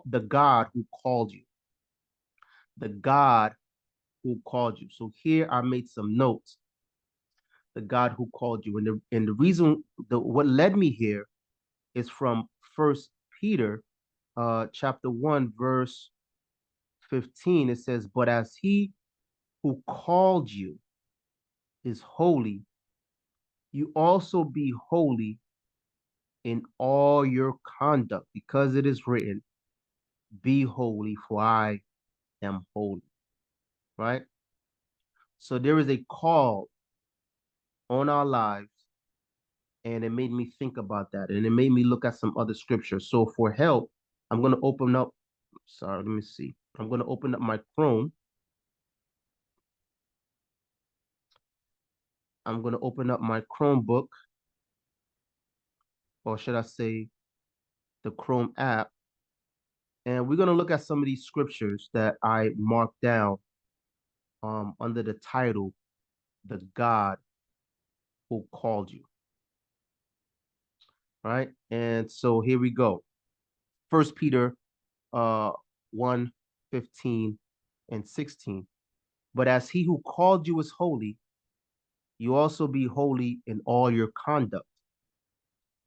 the God who called you. The God who called you. So here I made some notes. The God who called you. And the reason what led me here is from First Peter chapter 1, verse 15. It says, "But as he who called you is holy, you also be holy in all your conduct, because it is written, be holy, for I am holy." Right? So there is a call on our lives, and it made me think about that, and it made me look at some other scriptures. So for help, I'm going to open up, sorry, let me see. I'm going to open up my Chrome. I'm going to open up my Chromebook, or should I say the Chrome app, and we're going to look at some of these scriptures that I marked down under the title, "The God Who Called You." Right? And so here we go. First Peter uh 1, 15 and 16. "But as he who called you is holy, you also be holy in all your conduct,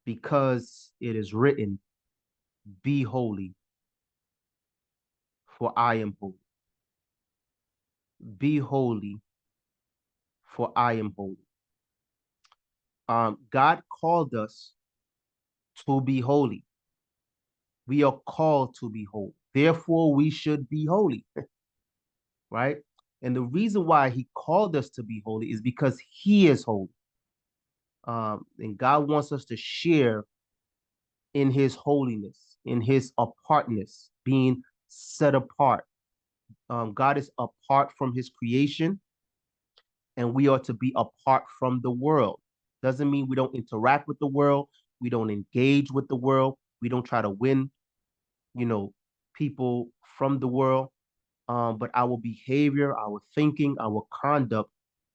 because it is written, be holy, for I am holy." Be holy, for I am holy. God called us to be holy. We are called to be holy. Therefore, we should be holy, right? And the reason why he called us to be holy is because he is holy. And God wants us to share in his holiness, in his apartness, being set apart. God is apart from his creation, and we are to be apart from the world. Doesn't mean we don't interact with the world, we don't engage with the world, we don't try to win, you know, people from the world. But our behavior, our thinking, our conduct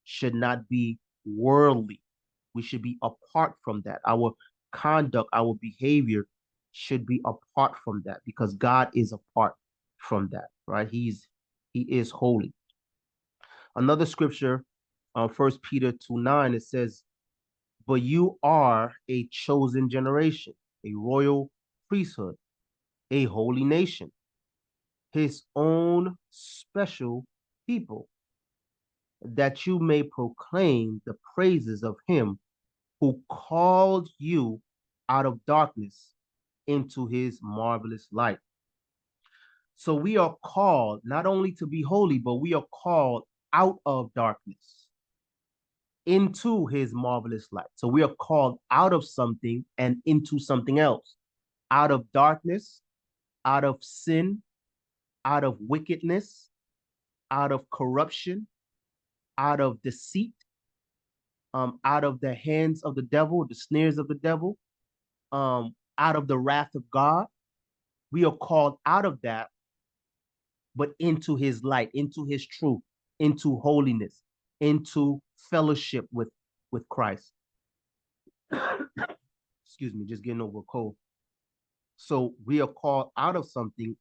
should not be worldly. We should be apart from that. Our conduct, our behavior should be apart from that, because God is apart from that, right? He is holy. Another scripture, 1 Peter 2:9, it says, "But you are a chosen generation, a royal priesthood, a holy nation, his own special people, that you may proclaim the praises of him who called you out of darkness into his marvelous light." So we are called not only to be holy, but we are called out of darkness into his marvelous light. So we are called out of something and into something else, out of darkness, out of sin, out of wickedness, out of corruption, out of deceit, out of the hands of the devil, the snares of the devil, out of the wrath of God. We are called out of that, but into his light, into his truth, into holiness, into fellowship with Christ. Excuse me, just getting over a cold. So we are called out of something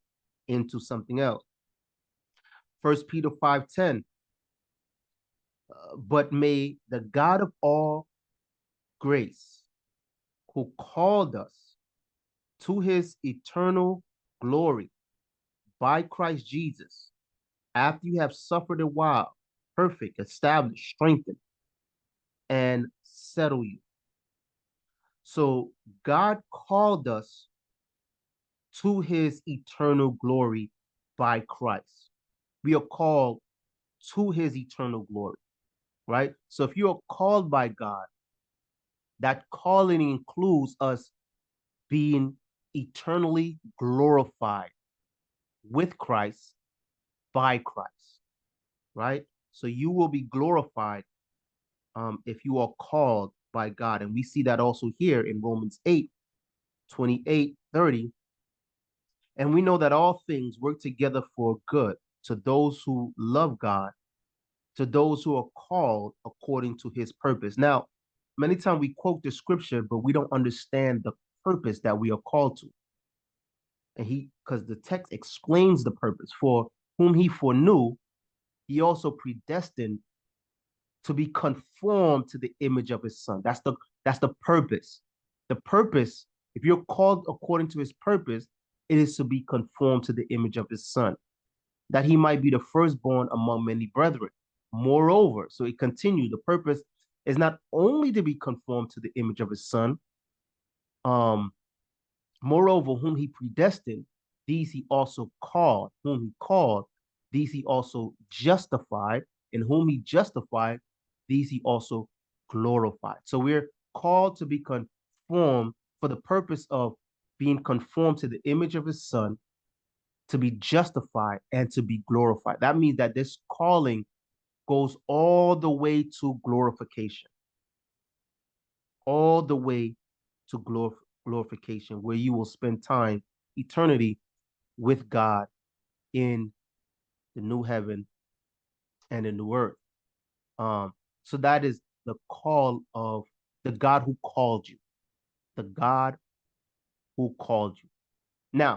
into something else. 1 Peter 5:10, "But may the God of all grace, who called us to his eternal glory by Christ Jesus, after you have suffered a while, perfect, establish, strengthen, and settle you." So God called us to his eternal glory by Christ. We are called to his eternal glory, right? So if you are called by God, that calling includes us being eternally glorified with Christ by Christ, right? So you will be glorified if you are called by God. And we see that also here in Romans 8:28-30. "And we know that all things work together for good to those who love God, to those who are called according to his purpose." Now, many times we quote the scripture, but we don't understand the purpose that we are called to. And because the text explains the purpose, for whom he foreknew, he also predestined to be conformed to the image of his son. That's the purpose. The purpose, if you're called according to his purpose, it is to be conformed to the image of his son, that he might be the firstborn among many brethren. Moreover, so it continued, the purpose is not only to be conformed to the image of his son, um, moreover, whom he predestined, these he also called. Whom he called, these he also justified. And whom he justified, these he also glorified. So we're called to be conformed for the purpose of being conformed to the image of his son, to be justified, and to be glorified. That means that this calling goes all the way to glorification, all the way to glorification, where you will spend time, eternity with God in the new heaven and in the new earth. Um, so that is the call of the God who called you, the God who called you. Now,